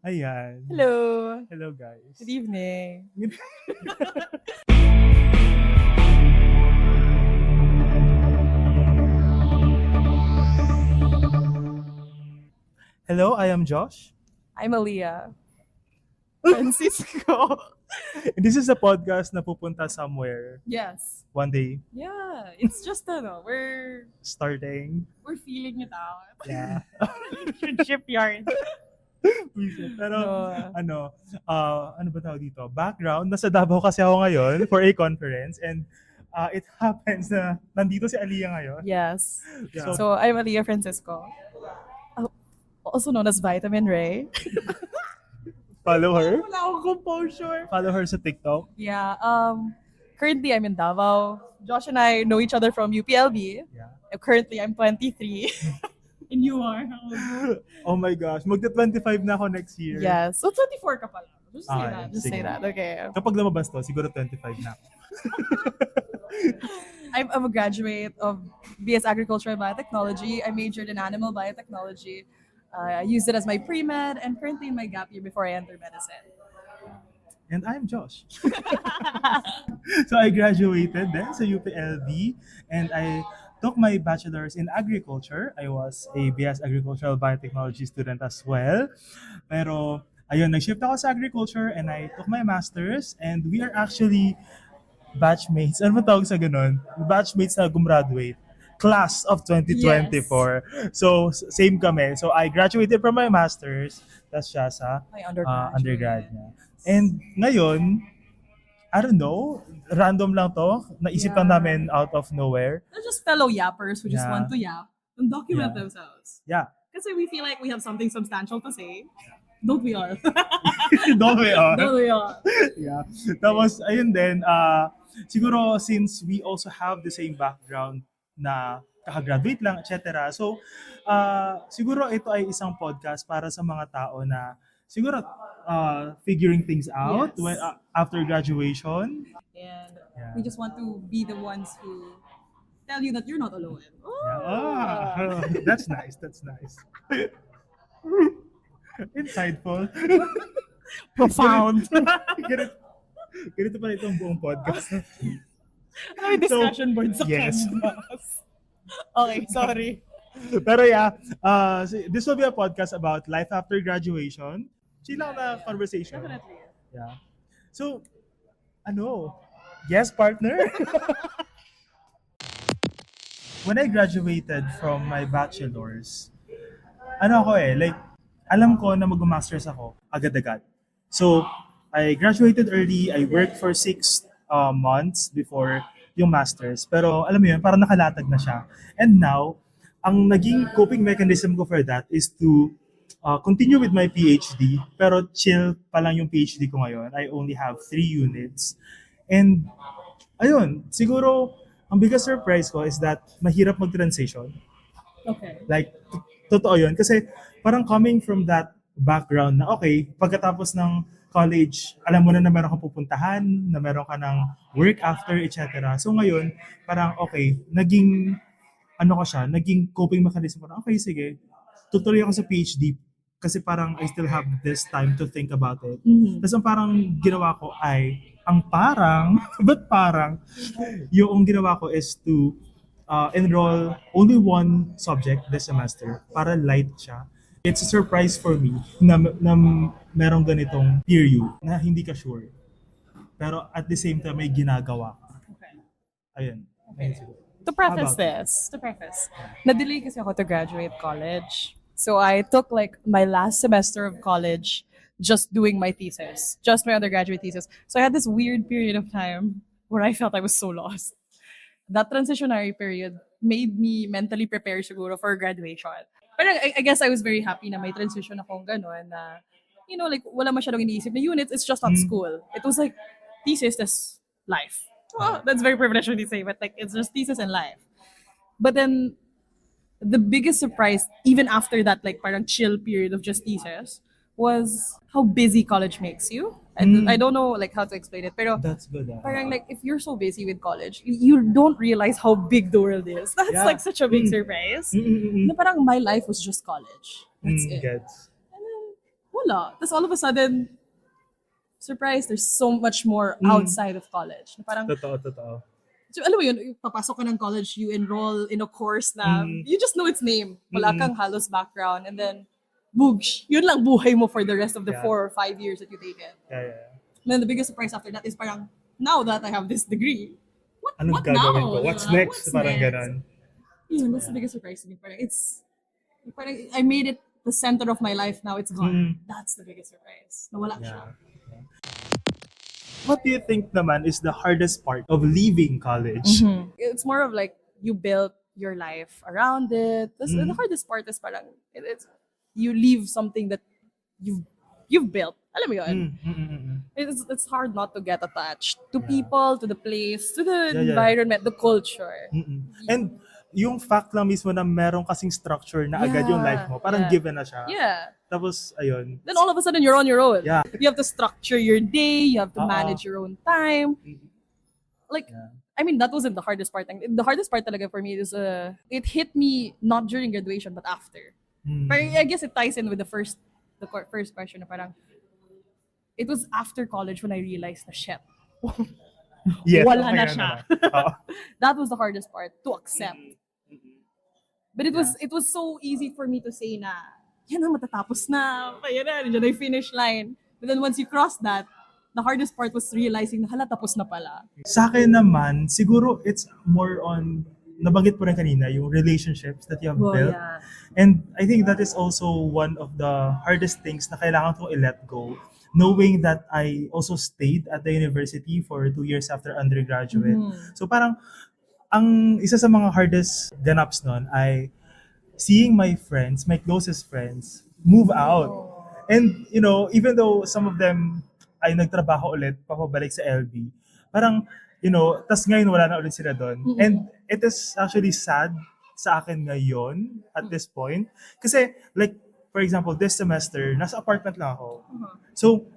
Ayan. Hello. Hello, guys. Good evening. Hello, I am Josh. I'm Aliyah. Francisco. And this is a podcast na pupunta somewhere Yes. one day, Yeah. It's just starting. we're feeling it out. Yeah. Relationship yarn. Pero, No. ano ba tawag dito? Background, nasa Davao kasi ako ngayon for a conference and it happens na nandito si Aliyah ngayon. Yes. Yeah. So I'm Aliyah Francisco. Also known as Vitamin Ray. Follow her. Wala akong composure. Follow her sa TikTok. Yeah. Currently I'm in Davao. Josh and I know each other from UPLB. Yeah. Currently I'm 23. And you are? Oh my gosh, magta-25 na ako next year. Yes. So 24 ka pala. Just say Okay, that. Just sige. say that. Okay. Kapag lumabas to, siguro 25 na ako. I'm a graduate of BS Agriculture and Biotechnology. I majored in animal biotechnology. I used it as my pre-med and currently in my gap year before I enter medicine. And I'm Josh. So I graduated then sa UPLB and I took my bachelor's in agriculture. I was a BS Agricultural Biotechnology student as well. Pero ayun, nag-shift ako sa agriculture and I took my master's and we are actually batchmates. Ano ba tawag sa ganun? Batchmates na gumraduate. Class of 2024. So, same kami. So, I graduated from my master's. Tapos siya sa My undergrad. undergrad niya. And ngayon, I don't know, random lang to. Naisip lang Yeah. namin out of nowhere. They're just fellow yappers who just Yeah. want to yap and document Yeah. themselves. Yeah. Kasi we feel like we have something substantial to say. Don't we all? Don't we all? Don't we all? Yeah. Tapos, ayun din, siguro since we also have the same background na kakagraduate lang, etc. So, siguro ito ay isang podcast para sa mga tao na siguro figuring things out Yes. when, after graduation. And Yeah. we just want to be the ones who tell you that you're not alone. Yeah. That's nice. That's nice. Insightful. Profound. Ganito pala itong buong podcast. May discussion board sa yes. Canvas. Okay, sorry. Pero yeah, this will be a podcast about life after graduation. Chill lang na conversation. Definitely. Yeah. So, yes, partner? When I graduated from my bachelor's, alam ko na mag-masters ako agad-agad. So, I graduated early. I worked for 6 months before yung masters. Pero alam mo yun, parang nakalatag na siya. And now, ang naging coping mechanism ko for that is to continue with my PhD. Pero chill pa lang yung PhD ko ngayon. I only have 3 units. And ayun, siguro, ang biggest surprise ko is that mahirap mag-transition. Okay. Like, totoo yun. Kasi parang coming from that background na okay, pagkatapos ng college, alam mo na meron kang pupuntahan, na meron ka ng work after, etc. So ngayon, parang okay, naging coping mechanism ko na, okay, sige, tutuloy ako sa PhD kasi parang I still have this time to think about it. Mhm. Tapos ang parang ginawa ko ay, yung ginawa ko is to enroll only one subject this semester para light siya. It's a surprise for me na merong ganitong period na hindi ka sure. Pero at the same time, may ginagawa ka. Okay. Ayun. Ayun siguro. To preface How about na-delay kasi ako to graduate college. So I took like my last semester of college just doing my thesis, just my undergraduate thesis. So I had this weird period of time where I felt I was so lost. That transitionary period made me mentally prepare siguro for graduation. Pero I guess I was very happy na may transition akong gano'n na, like wala masyadong iniisip na units, it's just not school. It was like thesis is life. Well, that's very privileged to say, but like it's just thesis and life. But then the biggest surprise, even after that like parang chill period of just thesis, was how busy college makes you. I don't know like how to explain it, pero That's good. parang like if you're so busy with college, you don't realize how big the world is. That's Yeah. like such a big surprise. Na parang my life was just college. That's it. Gets. And then, wala. Tapos all of a sudden, surprise, there's so much more outside of college. Na parang, Totoo. so, alam mo yun, papasok ka ng college, you enroll in a course na, you just know its name. Wala kang halos background. And then, boogsh, yun lang buhay mo for the rest of the Yeah. 4 or 5 years that you take it. Yeah. And then the biggest surprise after that is parang, now that I have this degree, Anong what gagawin now? ko? What's Diba? next? Parang next? ganon. Yun, that's the biggest surprise to me. Parang I made it the center of my life, now it's gone. That's the biggest surprise. Nawala siya. Yeah. What do you think naman is the hardest part of leaving college? It's more of like you built your life around it. The hardest part is parang it's you leave something that you've built. Alam mo yun? It's hard not to get attached to people, to the place, to the Yeah. environment, the culture. And yung fact lang mismo na meron kasing structure na agad yung life mo, parang Yeah. given na siya. Yeah. Tapos, ayun. Then all of a sudden you're on your own. Yeah. You have to structure your day, you have to manage your own time. Like I mean, that wasn't the hardest part. The hardest part talaga for me is it hit me not during graduation but after. But I guess it ties in with the first question na parang it was after college when I realized na shit. Yes, Wala na okay siya. Oo. That was the hardest part to accept. But it was so easy for me to say na yan na matatapos na. Yan na, nandiyan na yung finish line. But then once you cross that, the hardest part was realizing na hala, tapos na pala. Sa akin naman, siguro it's more on, nabanggit po rin kanina, yung relationships that you have built. Yeah. And I think that is also one of the hardest things na kailangan kong i-let go. Knowing that I also stayed at the university for 2 years after undergraduate. So parang, ang isa sa mga hardest ganaps nun ay seeing my friends, my closest friends, move out. And, you know, even though some of them ay nagtrabaho ulit, papabalik sa LB, parang, you know, tas ngayon wala na ulit sila doon. And it is actually sad sa akin ngayon at this point. Kasi, like, for example, this semester, nasa apartment lang ako. So,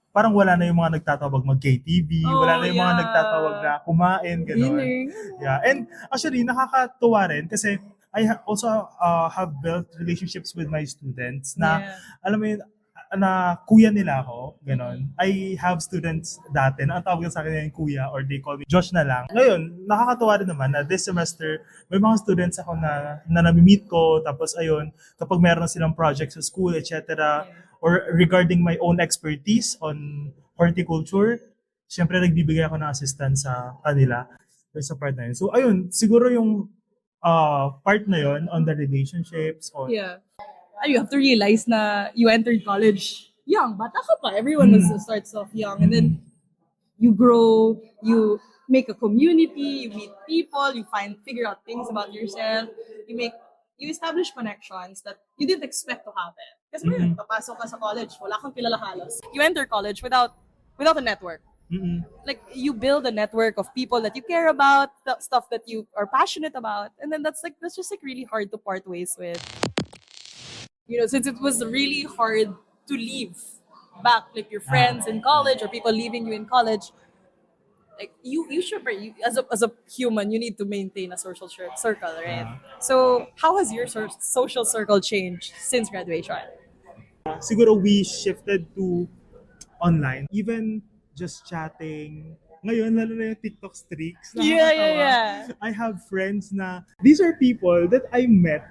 parang wala na yung mga nagtatawag mag-KTV, wala na yung mga nagtatawag na kumain, gano'n. Yeah. And actually, nakakatuwa rin kasi I also have built relationships with my students na, alam mo yun, na kuya nila ako, gano'n. I have students dati na ang tawag sa akin yung kuya or they call me Josh na lang. Ngayon, nakakatuwa rin naman na this semester, may mga students ako na nami-meet ko, tapos ayun, kapag meron silang project sa school, etc., or regarding my own expertise on horticulture, syempre nagbibigay ako ng assistance sa kanila sa part na yun. So ayun, siguro yung part na yun on the relationships. On, Yeah. You have to realize na you entered college young. Bata ka pa. Everyone starts off young. And then you grow, you make a community, you meet people, you figure out things about yourself. You establish connections that you didn't expect to happen. Kasi papasok ka sa college, wala kang kilala halos. You enter college without a network. Like you build a network of people that you care about, stuff that you are passionate about, and then that's just like really hard to part ways with. You know, since it was really hard to leave back like your friends in college or people leaving you in college, like you should as a human you need to maintain a social circle, right? So how has your social circle changed since graduation? Siguro we shifted to online. Even just chatting. Ngayon, lalo na yung TikTok streaks. Yeah. I have friends na, these are people that I met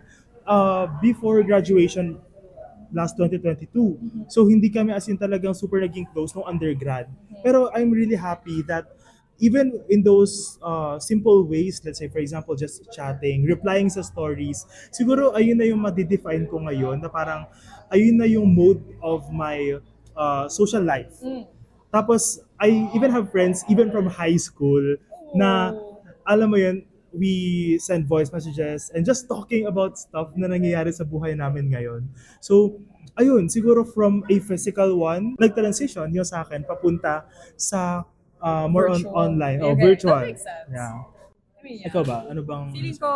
before graduation last 2022. So hindi kami as in talagang super naging close no undergrad. Pero I'm really happy that even in those simple ways, let's say for example just chatting, replying sa stories, siguro ayun na yung ma-define ko ngayon na parang ayun na yung mode of my social life. Tapos I even have friends even from high school na alam mo yun, we send voice messages and just talking about stuff na nangyayari sa buhay namin ngayon. So, ayun, siguro from a physical one, nag-transition yun sa akin papunta sa more on Virtual. online or Okay, virtual. that makes sense. Yeah. I mean, yeah. Ikaw ba? Ano bang... Feeling ko,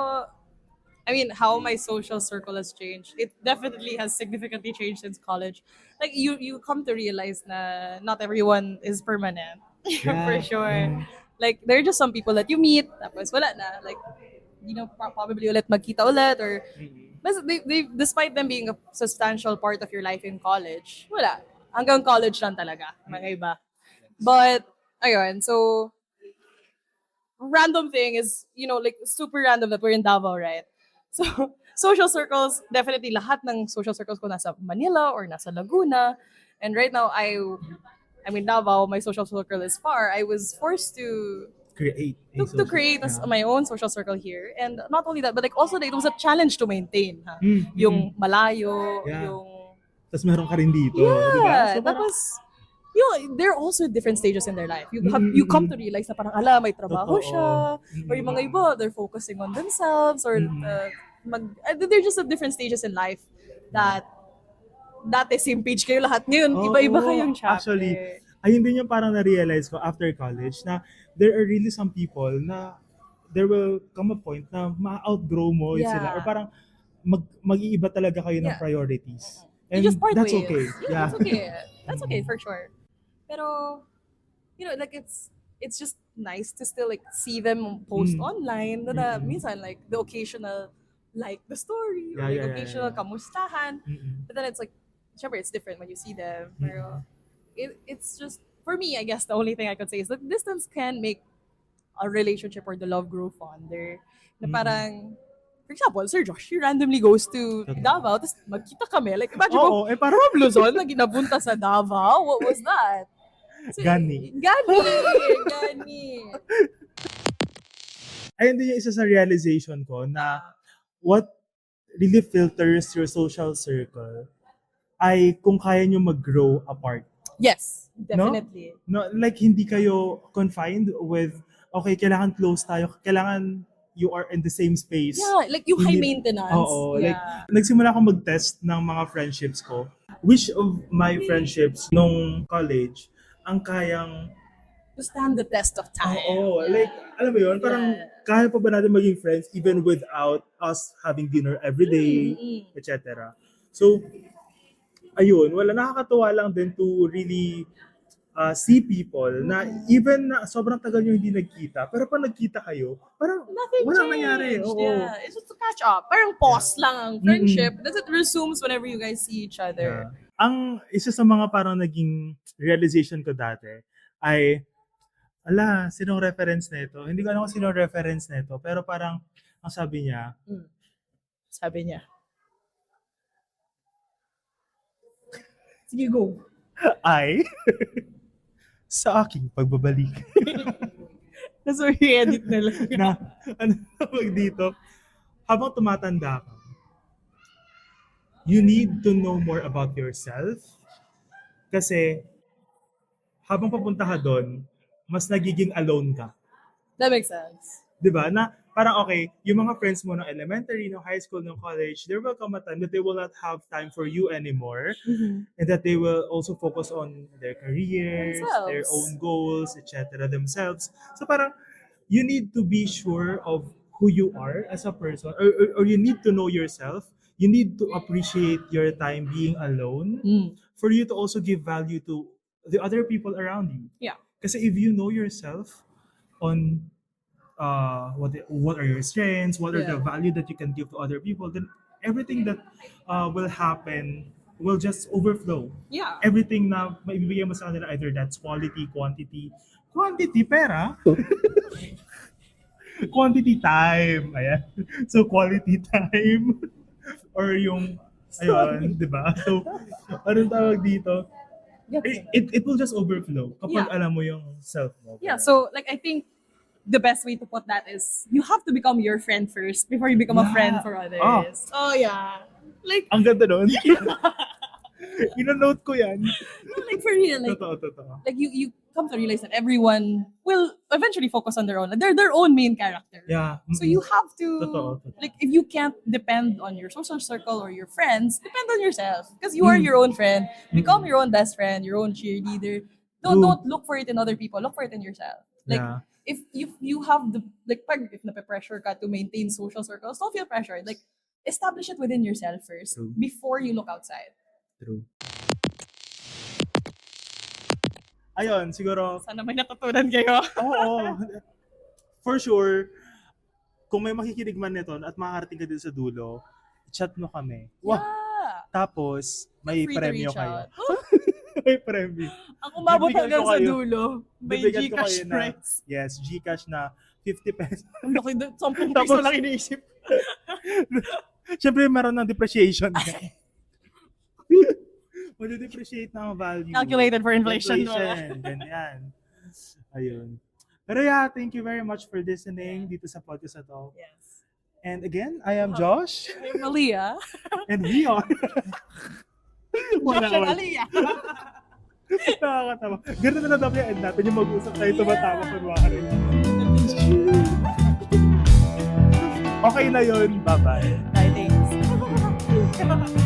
I mean, how my social circle has changed. It definitely has significantly changed since college. Like you come to realize na not everyone is permanent. For Yeah. sure. Like there are just some people that you meet, tapos wala na. Like probably ulit magkita ulit or despite them being a substantial part of your life in college, wala. Hanggang college lang talaga, mga iba. But, ayun, so, random thing is, like, super random that we're in Davao, right? So, social circles, definitely lahat ng social circles ko nasa Manila or nasa Laguna. And right now, I'm in Davao, my social circle is far. I was forced Create a to social. create Yeah. my own social circle here. And not only that, but like also it was a challenge to maintain. Ha? Mm, Yung malayo, Yeah. yung... Tapos meron ka rin dito, di ba? Yeah, So parang, tapos, they're also at different stages in their life. You come to realize na parang, may trabaho Totoo. siya. Or yung mga iba, they're focusing on themselves. Or they're just at different stages in life that dati same page kayo lahat. Ngayon, Oo, iba-iba kayong chapter. Actually, ayun din yung parang na-realize ko after college na there are really some people na there will come a point na ma-outgrow mo Yeah. sila or parang mag-iiba talaga kayo ng Yeah. priorities. You And just part that's ways. okay. Yeah. That's okay. That's okay for sure. Pero, like it's just nice to still like see them post online. Na minsan like the occasional like the story or like occasional kamustahan. But then it's like, syempre it's different when you see them. Pero it's just for me, I guess the only thing I could say is that distance can make a relationship or the love grow fonder. Na parang for example, Sir Josh, he randomly goes to Davao, tapos magkita kami. Like, imagine mo, parang from Luzon, na ginabunta sa Davao. What was that? So, Gani. Gani. Ayun din yung isa sa realization ko na what really filters your social circle ay kung kaya nyo mag-grow apart. Yes, definitely. No, like hindi kayo confined with, okay, kailangan close tayo, kailangan you are in the same space. Yeah, like yung high maintenance. Oo, yeah. like nagsimula akong mag-test ng mga friendships ko. Which of my friendships nung college ang kayang to stand the test of time. Oo, like alam mo yun, parang kaya pa ba natin maging friends even without us having dinner every day, etc. So, ayun, nakakatuwa lang din to really see people na even na sobrang tagal nyo hindi nagkita, pero pag nagkita kayo, parang walang nangyari. Oo. Yeah, it's just to catch up. Parang pause lang ang friendship. That's it resumes whenever you guys see each other. Yeah. Ang isa sa mga parang naging realization ko dati ay, sinong reference na ito? Hindi ko alam kung sinong reference na ito, pero parang ang sabi niya, sige, go. ay sa aking pagbabalik. So, i-edit na lang. Na, ano tawag dito? Habang tumatanda ka, you need to know more about yourself kasi habang papunta ka doon, mas nagiging alone ka. That makes sense. Diba? Na parang okay, yung mga friends mo ng elementary, ng high school, ng college, there will come a time that they will not have time for you anymore and that they will also focus on their careers, Themselves. their own goals, etc. themselves. So parang you need to be sure of who you are as a person or you need to know yourself. You need to appreciate your time being alone for you to also give value to the other people around you. Yeah. Kasi if you know yourself on what are your strengths, what are the value that you can give to other people, then everything that will happen will just overflow. Yeah. Everything na maibibigay mo sa kanila, either that's quality, pera, quantity time, ayan. So quality time, or yung, ayun, di ba? So, anong tawag dito? It will just overflow kapag alam mo yung self mo. Yeah, so like I think the best way to put that is you have to become your friend first before you become a friend for others. Oh yeah. Like ang ganda nun. Ino-note ko yan. like for real, like Totoo. like you come to realize that everyone will eventually focus on their own. They're their own main character. Yeah. So you have to Totoo. like if you can't depend on your social circle or your friends, depend on yourself because you are your own friend. Become your own best friend, your own cheerleader. Don't look for it in other people. Look for it in yourself. Like if you have the like pag if nape-pressure ka to maintain social circles, don't feel pressured. Like establish it within yourself first True. before you look outside. True. Ayun, siguro, Sana may natutunan kayo. oo, for sure, kung may makikinig man nito at makakarating ka din sa dulo, chat mo kami. Wow. Yeah. Tapos, may Feel free to premyo reach kayo. out. May premyo. Ang umabot Bibigyan hanggang ko sa kayo. dulo, may Bibigyan ko Gcash kayo na- price. Yes, Gcash na 50 pesos. Ang laki doon, 10 Tapos- piso lang iniisip. Siyempre, meron ng depreciation. Mag-depreciate na ang value. Calculated for inflation. Ganyan. Ayun. Pero yeah, thank you very much for listening dito sa podcast na to. Yes. And again, I am Josh. I'm Malia. And we are... Josh and Aliyah. Nakakatawa. Ganun na dapat yung end natin. Yung mag-usap tayo tumatawa kunwari. Okay na yun. Bye-bye. Bye, thanks.